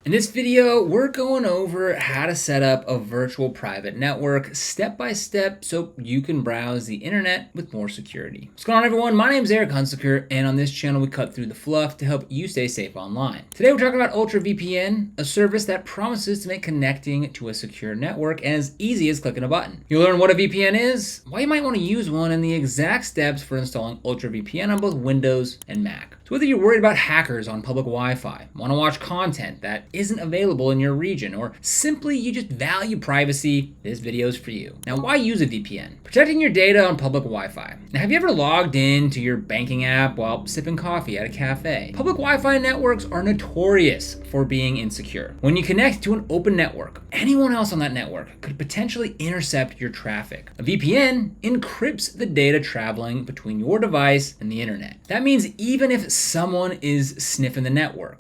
In this video, we're going over how to set up a virtual private network step by step so you can browse the internet with more security. What's going on, everyone? My name is Eric Hunsaker, and on this channel, we cut through the fluff to help you stay safe online. Today, we're talking about UltraVPN, a service that promises to make connecting to a secure network as easy as clicking a button. You'll learn what a VPN is, why you might want to use one, and the exact steps for installing UltraVPN on both Windows and Mac. So whether you're worried about hackers on public Wi-Fi, want to watch content that isn't available in your region, or simply you just value privacy, this video is for you. Now, why use a VPN? Protecting your data on public Wi-Fi. Now, have you ever logged into your banking app while sipping coffee at a cafe? Public Wi-Fi networks are notorious for being insecure. When you connect to an open network, anyone else on that network could potentially intercept your traffic. A VPN encrypts the data traveling between your device and the internet. That means even if someone is sniffing the network,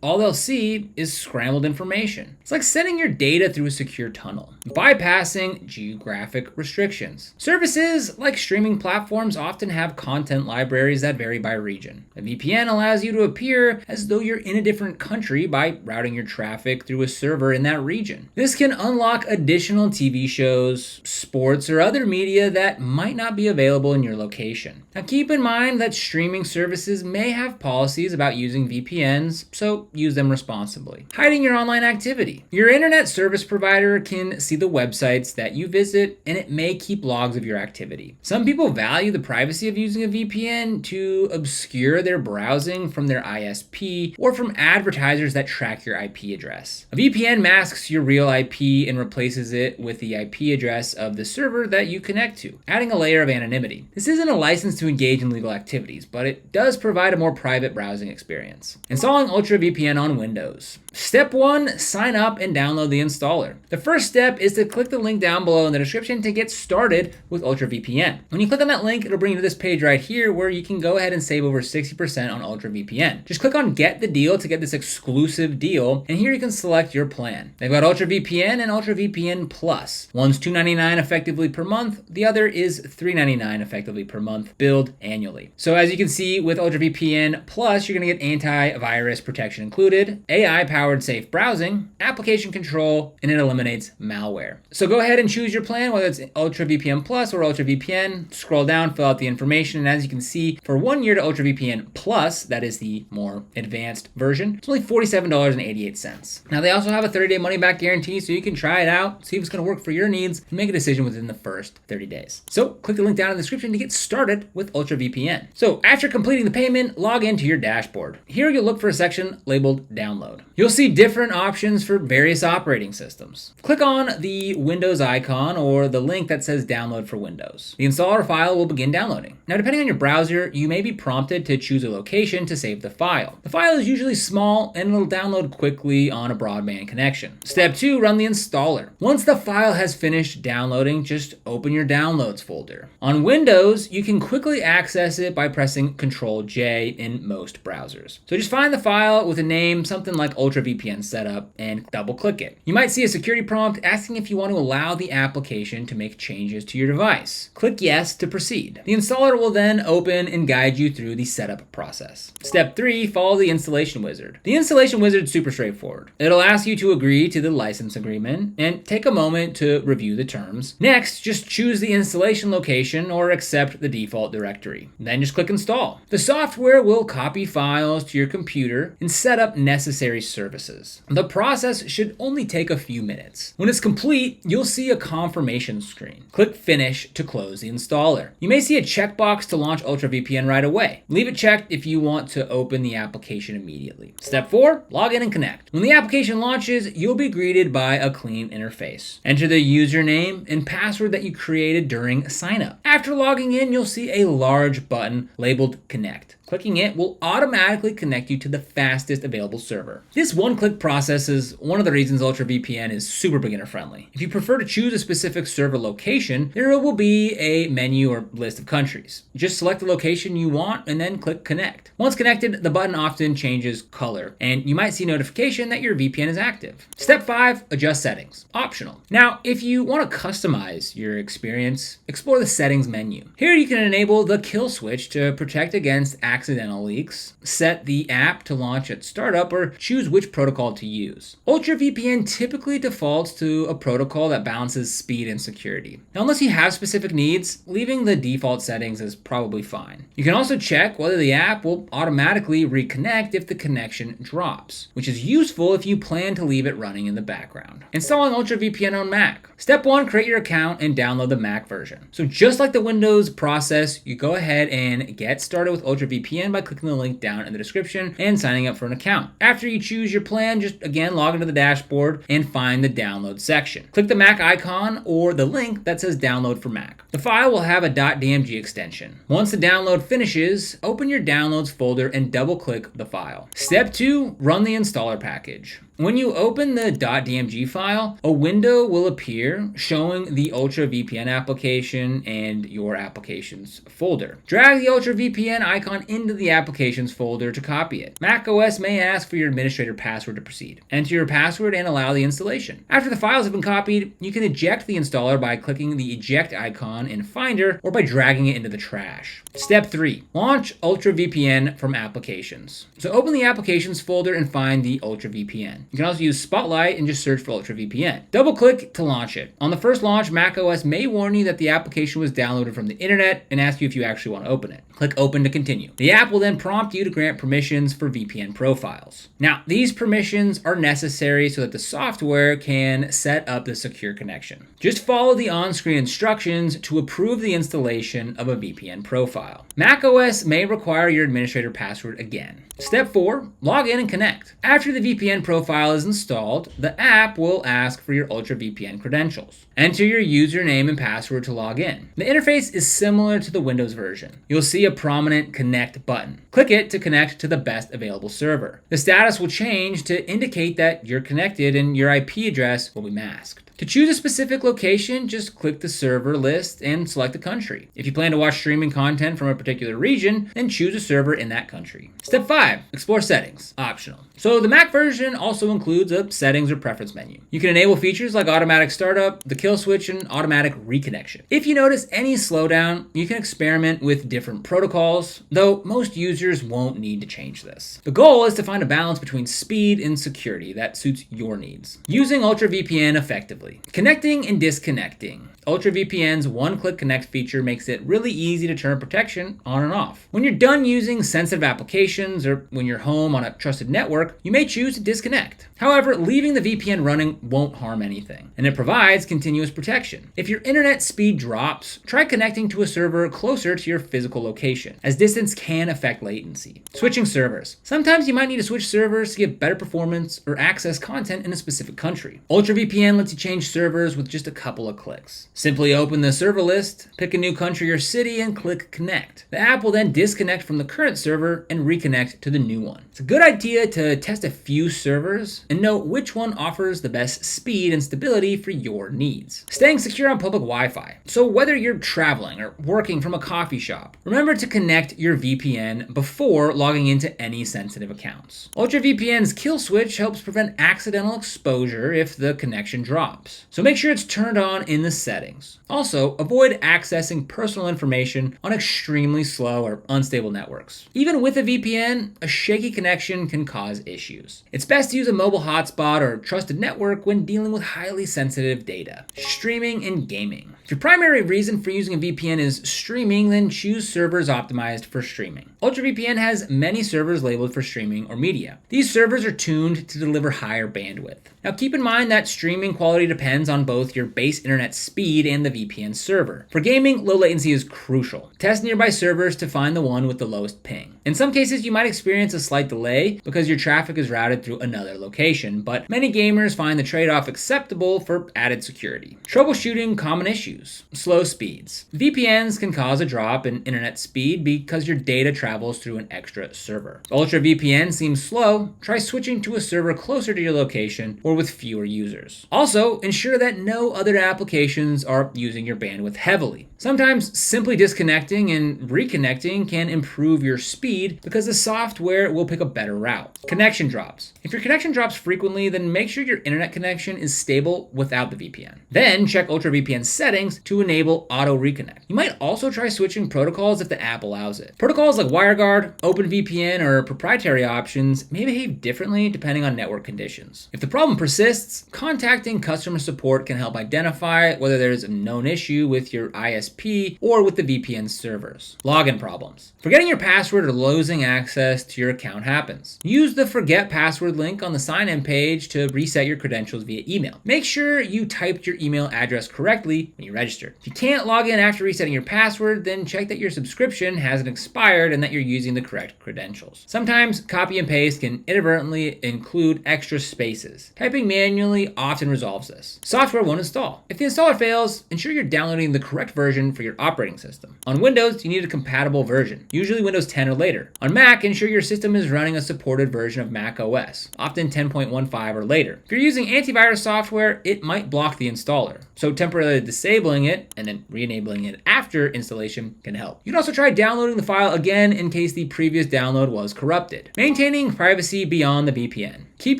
all they'll see is scrambled information. It's like sending your data through a secure tunnel, bypassing geographic restrictions. Services like streaming platforms often have content libraries that vary by region. A VPN allows you to appear as though you're in a different country by routing your traffic through a server in that region. This can unlock additional TV shows, sports, or other media that might not be available in your location. Now, keep in mind that streaming services may have policies about using VPNs, so use them responsibly. Hiding your online activity. Your internet service provider can see the websites that you visit, and it may keep logs of your activity. Some people value the privacy of using a VPN to obscure their browsing from their ISP or from advertisers that track your IP address. A VPN masks your real IP and replaces it with the IP address of the server that you connect to, adding a layer of anonymity. This isn't a license to engage in legal activities, but it does provide a more private browsing experience. Installing UltraVPN on Windows. Step 1, sign up and download the installer. The first step is to click the link down below in the description to get started with UltraVPN. When you click on that link, it'll bring you to this page right here where you can go ahead and save over 60% on UltraVPN. Just click on Get the Deal to get this exclusive deal, and here you can select your plan. They've got UltraVPN and UltraVPN Plus. One's $2.99 effectively per month, the other is $3.99 effectively per month, billed annually. So as you can see with UltraVPN Plus, you're gonna get antivirus protection included, AI-powered safe browsing, application control, and it eliminates malware. So go ahead and choose your plan, whether it's UltraVPN Plus or UltraVPN. Scroll down, fill out the information, and as you can see, for 1 year to UltraVPN Plus, that is the more advanced version, it's only $47.88. Now, they also have a 30-day money-back guarantee, so you can try it out, see if it's gonna work for your needs, and make a decision within the first 30 days. So click the link down in the description to get started with UltraVPN. So after completing the payment, log into your dashboard. Here you'll look for a section labeled Download. You'll see different options for various operating systems. Click on the Windows icon or the link that says Download for Windows. The installer file will begin downloading. Now, depending on your browser, you may be prompted to choose a location to save the file. The file is usually small and it'll download quickly on a broadband connection. Step 2, run the installer. Once the file has finished downloading, just open your Downloads folder. On Windows, you can quickly access it by pressing Ctrl-J in most browsers. So just find the file with a name, something like UltraVPN setup, and double-click it. You might see a security prompt asking if you want to allow the application to make changes to your device. Click Yes to proceed. The installer will then open and guide you through the setup process. Step 3, follow the installation wizard. The installation wizard is super straightforward. It'll ask you to agree to the license agreement and take a moment to review the terms. Next, just choose the installation location or accept the default directory. Then just click Install. The software will copy files to your computer and set up necessary services. The process should only take a few minutes. When it's complete, you'll see a confirmation screen. Click Finish to close the installer. You may see a checkbox to launch UltraVPN right away. Leave it checked if you want to open the application immediately. Step 4, log in and connect. When the application launches, you'll be greeted by a clean interface. Enter the username and password that you created during sign up. After logging in, you'll see a large button labeled Connect. Clicking it will automatically connect you to the fastest available server. This one-click process is one of the reasons UltraVPN is super beginner friendly. If you prefer to choose a specific server location, there will be a menu or list of countries. Just select the location you want and then click connect. Once connected, the button often changes color and you might see notification that your VPN is active. Step 5, adjust settings. Optional. Now, if you want to customize your experience, explore the settings menu. Here you can enable the kill switch to protect against accidental leaks, set the app to launch at startup, or choose which protocol to use. UltraVPN typically defaults to a protocol that balances speed and security. Now, unless you have specific needs, leaving the default settings is probably fine. You can also check whether the app will automatically reconnect if the connection drops, which is useful if you plan to leave it running in the background. Installing UltraVPN on Mac. Step 1, create your account and download the Mac version. So just like the Windows process, you go ahead and get started with UltraVPN by clicking the link down in the description and signing up for an account. After you choose your plan, just again log into the dashboard and find the download section. Click the Mac icon or the link that says download for Mac. The file will have a .dmg extension. Once the download finishes, open your downloads folder and double click the file. Step 2, run the installer package. When you open the .dmg file, a window will appear showing the UltraVPN application and your applications folder. Drag the UltraVPN icon into the applications folder to copy it. macOS may ask for your administrator password to proceed. Enter your password and allow the installation. After the files have been copied, you can eject the installer by clicking the eject icon in Finder or by dragging it into the trash. Step 3, launch UltraVPN from applications. So open the applications folder and find the UltraVPN. You can also use Spotlight and just search for UltraVPN. Double click to launch it. On the first launch, macOS may warn you that the application was downloaded from the internet and ask you if you actually want to open it. Click open to continue. The app will then prompt you to grant permissions for VPN profiles. Now, these permissions are necessary so that the software can set up the secure connection. Just follow the on-screen instructions to approve the installation of a VPN profile. macOS may require your administrator password again. Step 4, log in and connect. After the VPN profile is installed, the app will ask for your UltraVPN credentials. Enter your username and password to log in. The interface is similar to the Windows version. You'll see a prominent connect button. Click it to connect to the best available server. The status will change to indicate that you're connected and your IP address will be masked. To choose a specific location, just click the server list and select the country. If you plan to watch streaming content from a particular region, then choose a server in that country. Step 5, explore settings, optional. So the Mac version also includes a settings or preference menu. You can enable features like automatic startup, the kill switch, and automatic reconnection. If you notice any slowdown, you can experiment with different protocols, though most users won't need to change this. The goal is to find a balance between speed and security that suits your needs. Using UltraVPN effectively. Connecting and disconnecting. UltraVPN's one-click connect feature makes it really easy to turn protection on and off. When you're done using sensitive applications or when you're home on a trusted network, you may choose to disconnect. However, leaving the VPN running won't harm anything, and it provides continuous protection. If your internet speed drops, try connecting to a server closer to your physical location, as distance can affect latency. Switching servers. Sometimes you might need to switch servers to get better performance or access content in a specific country. UltraVPN lets you change servers with just a couple of clicks. Simply open the server list, pick a new country or city, and click connect. The app will then disconnect from the current server and reconnect to the new one. It's a good idea to test a few servers and know which one offers the best speed and stability for your needs. Staying secure on public Wi-Fi. So whether you're traveling or working from a coffee shop, remember to connect your VPN before logging into any sensitive accounts. UltraVPN's kill switch helps prevent accidental exposure if the connection drops. So make sure it's turned on in the settings. Also, avoid accessing personal information on extremely slow or unstable networks. Even with a VPN, a shaky connection can cause issues. It's best to use a mobile hotspot or trusted network when dealing with highly sensitive data. Streaming and gaming. If your primary reason for using a VPN is streaming, then choose servers optimized for streaming. UltraVPN has many servers labeled for streaming or media. These servers are tuned to deliver higher bandwidth. Now keep in mind that streaming quality depends on both your base internet speed and the VPN server. For gaming, low latency is crucial. Test nearby servers to find the one with the lowest ping. In some cases, you might experience a slight delay because your traffic is routed through another location, but many gamers find the trade-off acceptable for added security. Troubleshooting common issues. Slow speeds. VPNs can cause a drop in internet speed because your data travels through an extra server. If UltraVPN seems slow, try switching to a server closer to your location or with fewer users. Also, ensure that no other applications are using your bandwidth heavily. Sometimes simply disconnecting and reconnecting can improve your speed because the software will pick a better route. Connection drops. If your connection drops frequently, then make sure your internet connection is stable without the VPN. Then check UltraVPN settings to enable auto reconnect. You might also try switching protocols if the app allows it. Protocols like WireGuard, OpenVPN, or proprietary options may behave differently depending on network conditions. If the problem persists, contacting customer support can help identify whether there's a known issue with your ISP or with the VPN servers. Login problems. Forgetting your password or losing access to your account happens. Use the forget password link on the sign-in page to reset your credentials via email. Make sure you typed your email address correctly when you registered. If you can't log in after resetting your password, then check that your subscription hasn't expired and that you're using the correct credentials. Sometimes copy and paste can inadvertently include extra spaces. Typing manually often resolves this. Software won't install. If the installer fails, ensure you're downloading the correct version for your operating system. On Windows, you need a compatible version, usually Windows 10 or later. On Mac, ensure your system is running a supported version of macOS, often 10.15 or later. If you're using antivirus software, it might block the installer, so temporarily disabling it and then re-enabling it after installation can help. You can also try downloading the file again in case the previous download was corrupted. Maintaining privacy beyond the VPN. Keep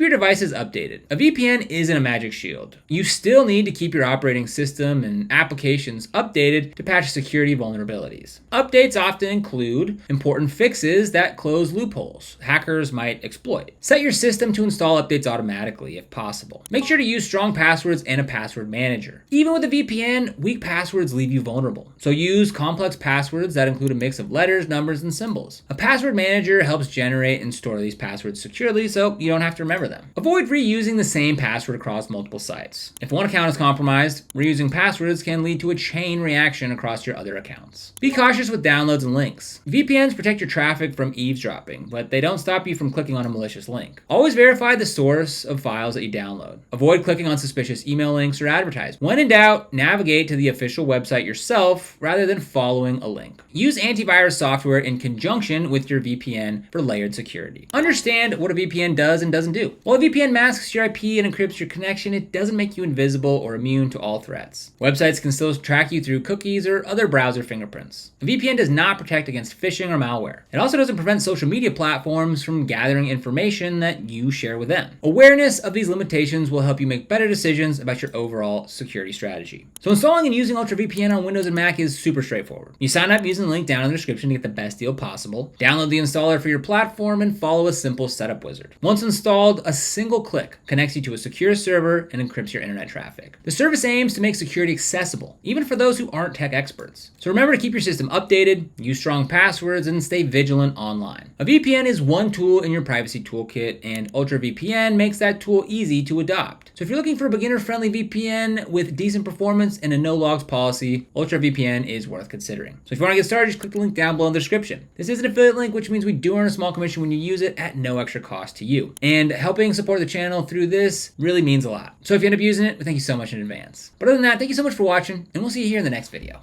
your devices updated. A VPN isn't a magic shield. You still need to keep your operating system and applications updated to patch security vulnerabilities. Updates often include important fixes that close loopholes hackers might exploit. Set your system to install updates automatically if possible. Make sure to use strong passwords and a password manager. Even with a VPN, weak passwords leave you vulnerable. So use complex passwords that include a mix of letters, numbers, and symbols. A password manager helps generate and store these passwords securely so you don't have to remember them. Avoid reusing the same password across multiple sites. If one account is compromised, reusing passwords can lead to a chain reaction across your other accounts. Be cautious with downloads and links. VPNs protect your traffic from eavesdropping, but they don't stop you from clicking on a malicious link. Always verify the source of files that you download. Avoid clicking on suspicious email links or advertisements. When in doubt, navigate to the official website yourself rather than following a link. Use antivirus software in conjunction with your VPN for layered security. Understand what a VPN does and doesn't do. While a VPN masks your IP and encrypts your connection, it doesn't make you invisible or immune to all threats. Websites can still track you through cookies or other browser fingerprints. A VPN does not protect against phishing or malware. It also doesn't prevent social media platforms from gathering information that you share with them. Awareness of these limitations will help you make better decisions about your overall security strategy. So installing and using UltraVPN on Windows and Mac is super straightforward. You sign up using the link down in the description to get the best deal possible. Download the installer for your platform and follow a simple setup wizard. Once installed, a single click connects you to a secure server and encrypts your internet traffic. The service aims to make security accessible, even for those who aren't tech experts. So remember to keep your system updated, use strong passwords, and stay vigilant online. A VPN is one tool in your privacy toolkit, and UltraVPN makes that tool easy to adopt. So if you're looking for a beginner-friendly VPN with decent performance and a no-logs policy, UltraVPN is worth considering. So if you want to get started, just click the link down below in the description. This is an affiliate link, which means we do earn a small commission when you use it at no extra cost to you. And helping support the channel through this really means a lot. So if you end up using it, thank you so much in advance. But other than that, thank you so much for watching, and we'll see you here in the next video.